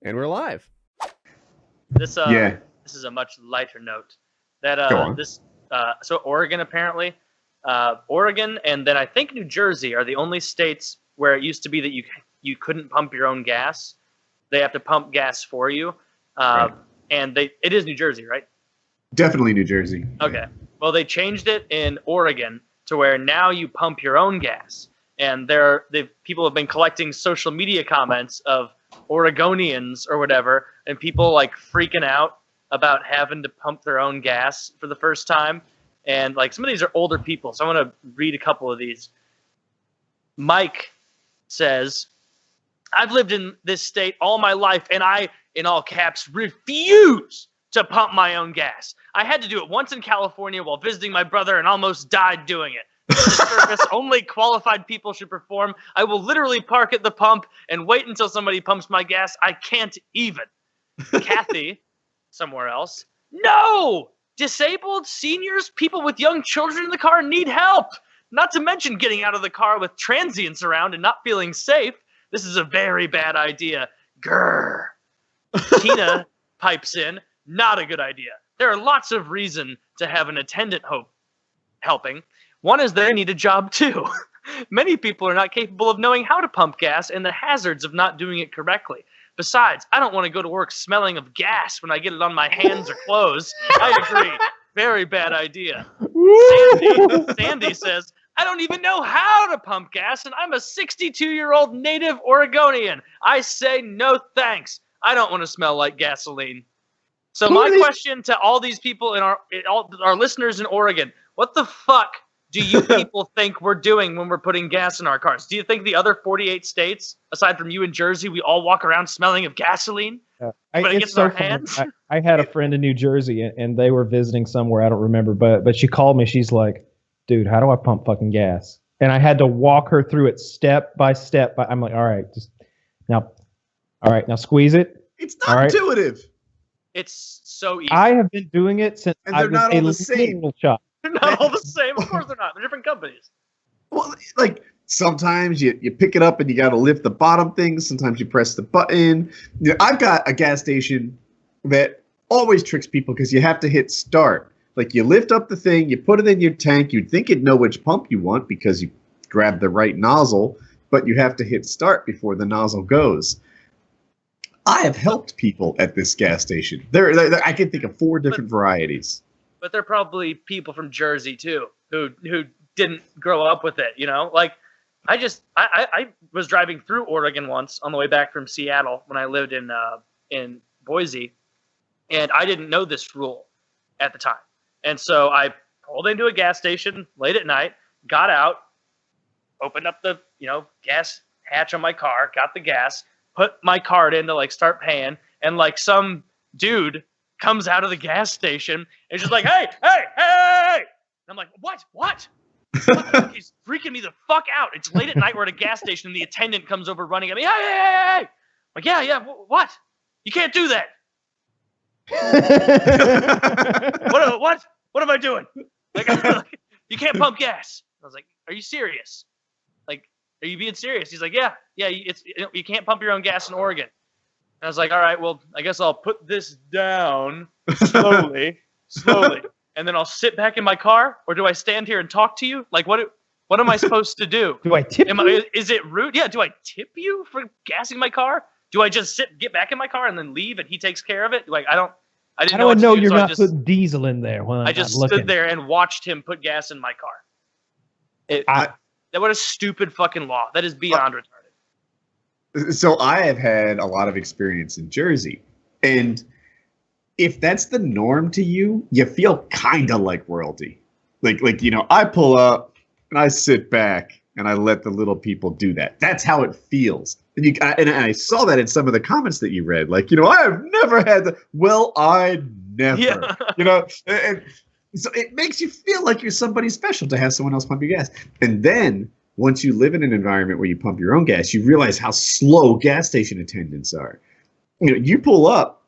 And we're live. This is a much lighter note. So Oregon apparently, Oregon and then I think New Jersey are the only states where it used to be that you couldn't pump your own gas. They have to pump gas for you, Right. and it is New Jersey, right? Definitely New Jersey. Okay. Well, they changed it in Oregon to where now you pump your own gas, and people have been collecting social media comments of Oregonians or whatever, and people like freaking out about having to pump their own gas for the first time. And like some of these are older people, so I want to read a couple of these. Mike says, I've lived in this state all my life, and I, in all caps, refuse to pump my own gas. I had to do it once in California while visiting my brother and almost died doing it. This is a service only qualified people should perform. I will literally park at the pump and wait until somebody pumps my gas. I can't even. Kathy, somewhere else. No! Disabled, seniors, people with young children in the car need help. Not to mention getting out of the car with transients around and not feeling safe. This is a very bad idea. Grrr. Tina pipes in. Not a good idea. There are lots of reasons to have an attendant helping. One is they need a job too. Many people are not capable of knowing how to pump gas and the hazards of not doing it correctly. Besides, I don't want to go to work smelling of gas when I get it on my hands or clothes. I agree. Very bad idea. Sandy says, I don't even know how to pump gas, and I'm a 62-year-old native Oregonian. I say no thanks. I don't want to smell like gasoline. So my question to all these people in all our listeners in Oregon, what the fuck do you people think we're doing when we're putting gas in our cars? Do you think the other 48 states, aside from you and Jersey, we all walk around smelling of gasoline? When it gets in our hands? I had a friend in New Jersey, and they were visiting somewhere, I don't remember, but she called me. She's like, dude, how do I pump fucking gas? And I had to walk her through it step by step. I'm like, all right, now squeeze it. It's not intuitive. It's so easy. I have been doing it since And I they're was not a all the same. little child. They're not all the same. Of course they're not. They're different companies. Well, like sometimes you pick it up and you got to lift the bottom thing. Sometimes you press the button. You know, I've got a gas station that always tricks people because you have to hit start. Like you lift up the thing, you put it in your tank. You'd think it'd know which pump you want because you grab the right nozzle, but you have to hit start before the nozzle goes. I have helped people at this gas station. I can think of 4 different varieties. But they're probably people from Jersey too, who didn't grow up with it, you know? Like I was driving through Oregon once on the way back from Seattle when I lived in Boise, and I didn't know this rule at the time. And so I pulled into a gas station late at night, got out, opened up the, gas hatch on my car, got the gas, put my card in to like start paying, and like some dude comes out of the gas station and is just like, hey! And I'm like, what? He's freaking me the fuck out. It's late at night, we're at a gas station, and the attendant comes over running at me, hey! I'm like, yeah, what? You can't do that. What am I doing? Like, you can't pump gas. I was like, are you serious? Like, are you being serious? He's like, yeah, you can't pump your own gas in Oregon. And I was like, all right, well, I guess I'll put this down slowly, and then I'll sit back in my car, or do I stand here and talk to you? Like, what am I supposed to do? Do I tip you? Is it rude? Yeah, do I tip you for gassing my car? Do I just get back in my car and then leave and he takes care of it? Like, I didn't know what to do, you're so not putting diesel in there. I just stood there and watched him put gas in my car. What a stupid fucking law. That is beyond retarded. So I have had a lot of experience in Jersey, and if that's the norm to you, you feel kind of like royalty. Like I pull up and I sit back and I let the little people do that. That's how it feels. And I saw that in some of the comments that you read. Like, I have never had that. Well, I never. Yeah. And so it makes you feel like you're somebody special to have someone else pump your gas. And then once you live in an environment where you pump your own gas, you realize how slow gas station attendants are. You pull up,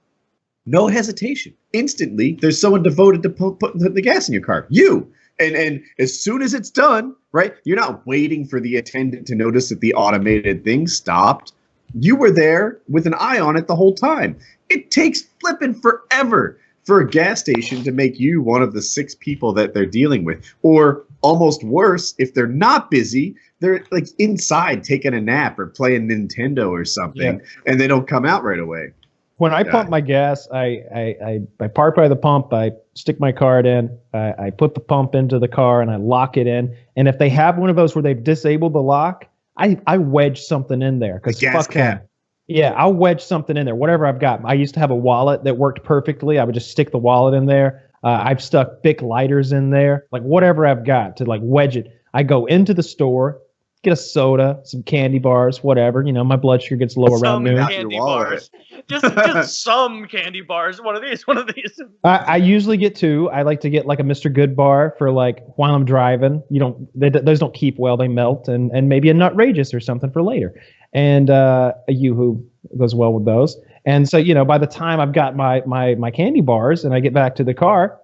no hesitation. Instantly, there's someone devoted to putting the gas in your car. You. And as soon as it's done, right, you're not waiting for the attendant to notice that the automated thing stopped. you were there with an eye on it the whole time. It takes flipping forever for a gas station to make you one of the 6 people that they're dealing with. Or almost worse, if they're not busy, they're like inside taking a nap or playing Nintendo or something, and they don't come out right away. When I pump my gas, I park by the pump, I stick my card in, I put the pump into the car, and I lock it in. And if they have one of those where they've disabled the lock, I wedge something in there. The gas cap. Yeah, I'll wedge something in there, whatever I've got. I used to have a wallet that worked perfectly. I would just stick the wallet in there. I've stuck Bic lighters in there, like whatever I've got to like wedge it. I go into the store, get a soda, some candy bars, whatever. My blood sugar gets low around noon. Candy bars. Just some candy bars. One of these. I usually get 2. I like to get like a Mr. Good bar for like while I'm driving. Those don't keep well; they melt, and maybe a Nutrageous or something for later. And a Yoo-hoo goes well with those. And so, by the time I've got my candy bars and I get back to the car,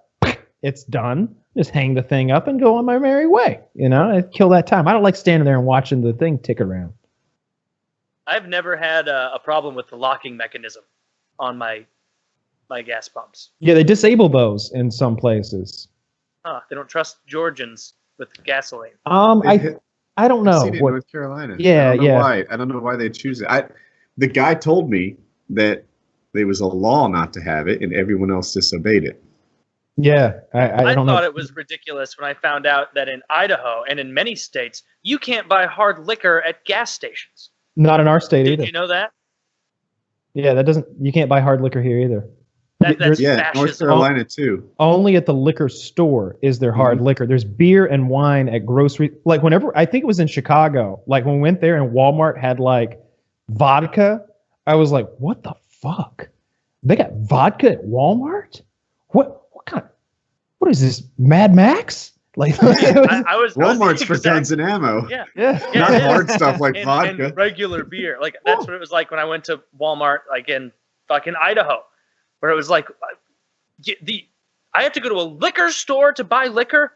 it's done. Just hang the thing up and go on my merry way. I kill that time. I don't like standing there and watching the thing tick around. I've never had a problem with the locking mechanism on my gas pumps. Yeah, they disable those in some places. They don't trust Georgians with gasoline. I don't know. I've seen it in North Carolina. Yeah, Why. I don't know why they choose it. The guy told me that there was a law not to have it, and everyone else disobeyed it. Yeah, I don't know. I thought it was ridiculous when I found out that in Idaho and in many states, you can't buy hard liquor at gas stations. Not in our state either. Did you know that? Yeah, you can't buy hard liquor here either. That's fascism. North Carolina too. Only at the liquor store is there hard liquor. There's beer and wine at grocery. Like whenever, I think it was in Chicago, like when we went there and Walmart had like vodka, I was like, what the fuck? They got vodka at Walmart? What is this, Mad Max? Like Walmart's for guns and ammo. Yeah. Not hard stuff like vodka. And regular beer. Like that's what it was like when I went to Walmart, like in fucking Idaho, where it was like, I have to go to a liquor store to buy liquor.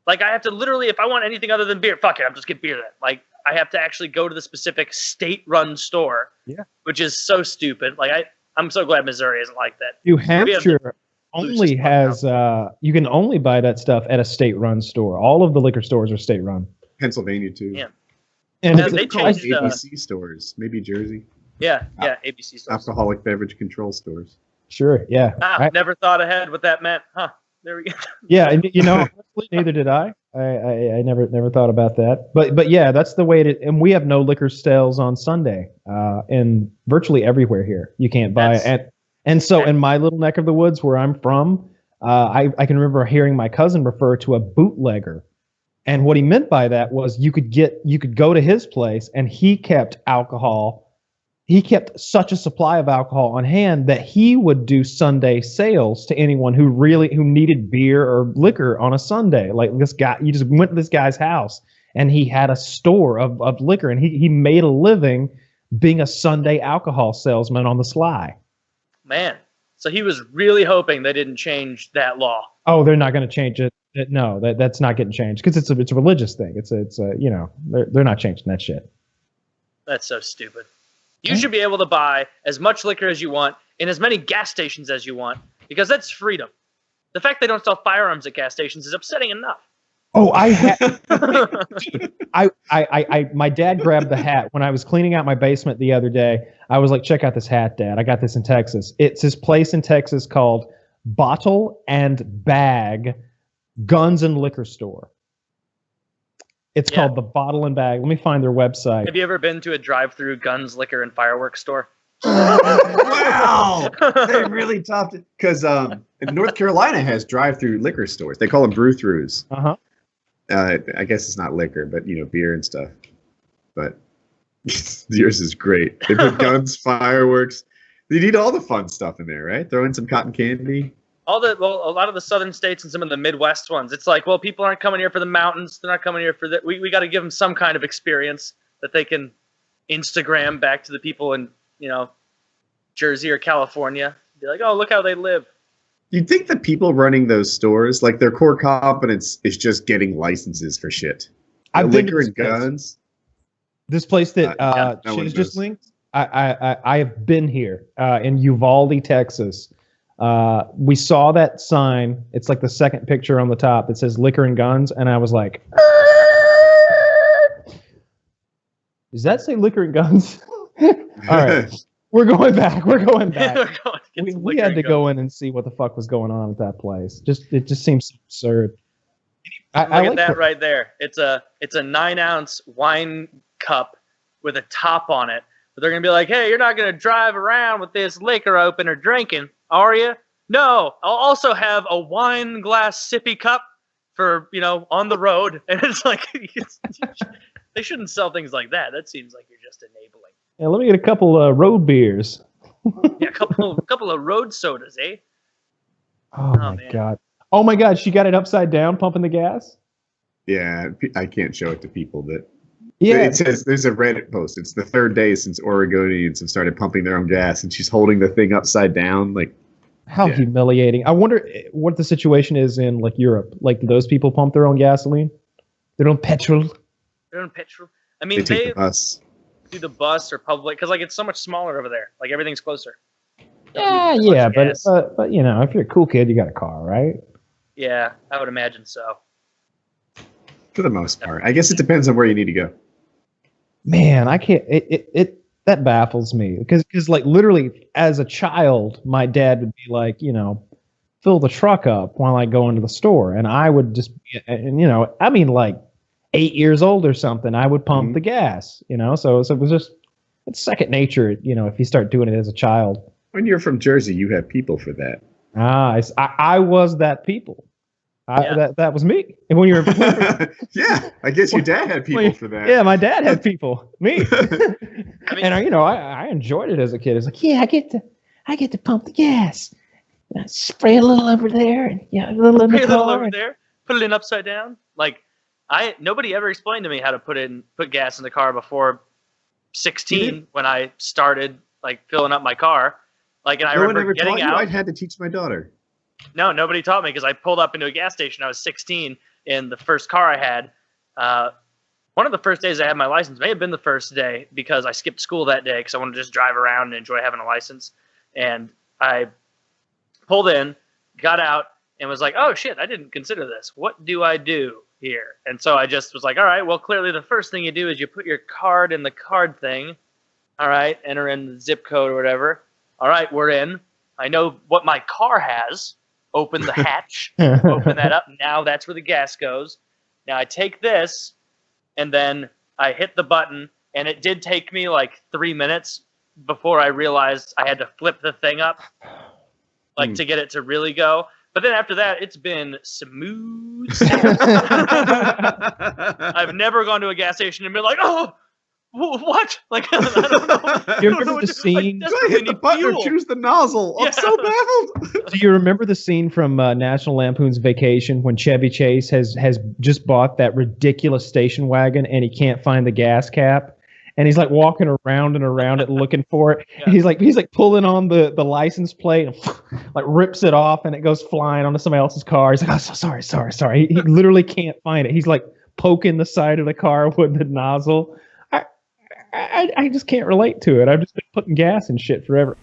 Like I have to literally, if I want anything other than beer, fuck it, I'll just get beer then. Like I have to actually go to the specific state-run store. Yeah. Which is so stupid. Like I'm so glad Missouri isn't like that. New Hampshire only has you can only buy that stuff at a state-run store. All of the liquor stores are state-run. Pennsylvania too. Yeah. And they changed ABC stores, maybe Jersey. Yeah, ABC stores. Alcoholic beverage control stores. Sure, yeah. Never thought ahead what that meant. Huh. There we go. Yeah, and honestly, neither did I. I never thought about that. But yeah, that's the way it is. And we have no liquor sales on Sunday. And virtually everywhere here. You can't buy it. And so in my little neck of the woods where I'm from, I can remember hearing my cousin refer to a bootlegger. And what he meant by that was you could go to his place and he kept alcohol. He kept such a supply of alcohol on hand that he would do Sunday sales to anyone who needed beer or liquor on a Sunday. Like this guy, you just went to this guy's house and he had a store of liquor, and he made a living being a Sunday alcohol salesman on the sly. Man, so he was really hoping they didn't change that law. Oh, they're not going to change it. No, that's not getting changed because it's a religious thing. It's they're not changing that shit. That's so stupid. You should be able to buy as much liquor as you want in as many gas stations as you want, because that's freedom. The fact they don't sell firearms at gas stations is upsetting enough. Oh, my dad grabbed the hat when I was cleaning out my basement the other day. I was like, check out this hat, Dad. I got this in Texas. It's this place in Texas called Bottle and Bag Guns and Liquor Store. It's called the Bottle and Bag. Let me find their website. Have you ever been to a drive-through guns, liquor, and fireworks store? Wow, they really topped it. Because North Carolina has drive-through liquor stores. They call them brew-throughs. Uh-huh. I guess it's not liquor, but beer and stuff. But yours is great. They put guns, fireworks. You need all the fun stuff in there, right? Throw in some cotton candy. A lot of the southern states and some of the Midwest ones, it's like, well, people aren't coming here for the mountains. They're not coming here for that. We got to give them some kind of experience that they can Instagram back to the people in, Jersey or California. Be like, oh, look how they live. You'd think the people running those stores, like their core competence is just getting licenses for shit. Liquor and guns. This place that Chiz just linked, I have been here in Uvalde, Texas. We saw that sign. It's like the second picture on the top. It says liquor and guns, and I was like, does that say liquor and guns? All right, we're going back. We're going back. We had to go in and see what the fuck was going on at that place. It just seems absurd. Look at that right there. It's a 9-ounce wine cup with a top on it. But they're gonna be like, hey, you're not gonna drive around with this liquor open or drinking, are you? No. I'll also have a wine glass sippy cup for on the road. And it's like they shouldn't sell things like that. That seems like you're just enabling. Yeah, let me get a couple road beers. Yeah, a couple of road sodas, eh? Oh my god. Oh my god, she got it upside down pumping the gas? Yeah, I can't show it to people that. Yeah. It says there's a Reddit post. It's the 3rd day since Oregonians have started pumping their own gas, and she's holding the thing upside down. Like, how humiliating. I wonder what the situation is in like Europe. Like, do those people pump their own gasoline? Their own petrol? Their own petrol. I mean, they take the bus. Do the bus or public, because like it's so much smaller over there. Like everything's closer. Yeah, but if you're a cool kid, you got a car, right? Yeah, I would imagine so. For the most part, I guess it depends on where you need to go. Man, I can't. That baffles me because like literally as a child, my dad would be like, fill the truck up while I go into the store, and I would just, I mean like 8 years old or something, I would pump the gas, So it was just, it's second nature, if you start doing it as a child. When you're from Jersey, you have people for that. I was that people. That was me. And when you were yeah, I guess your dad had people for that. Yeah, my dad had people. Me. And I enjoyed it as a kid. It's like, yeah, I get to pump the gas. Spray a little over there, and a little in the car. A little over there. Put it in upside down. Like nobody ever explained to me how to put gas in the car before 16 when I started like filling up my car. Like, and I remember getting out. I had to teach my daughter. No, nobody taught me because I pulled up into a gas station. I was 16 in the first car I had. One of the first days I had my license may have been the first day because I skipped school that day because I wanted to just drive around and enjoy having a license. And I pulled in, got out, and was like, oh, shit, I didn't consider this. What do I do here? And so I just was like, all right, well, clearly the first thing you do is you put your card in the card thing. All right, enter in the zip code or whatever. All right, we're in. I know what my car has. Open the hatch, open that up. Now that's where the gas goes. Now I take this, and then I hit the button, and it did take me like 3 minutes before I realized I had to flip the thing up, like to get it to really go. But then after that, it's been smooth. I've never gone to a gas station and been like, oh, what? Like, I don't know. You remember the scene? Do I hit the button or choose the nozzle? I'm so baffled. Do you remember the scene from National Lampoon's Vacation when Chevy Chase has just bought that ridiculous station wagon and he can't find the gas cap? And he's like walking around and around it looking for it. Yeah. And he's like pulling on the license plate and like rips it off and it goes flying onto somebody else's car. He's like, oh, sorry. He literally can't find it. He's like poking the side of the car with the nozzle. I just can't relate to it. I've just been putting gas in shit forever.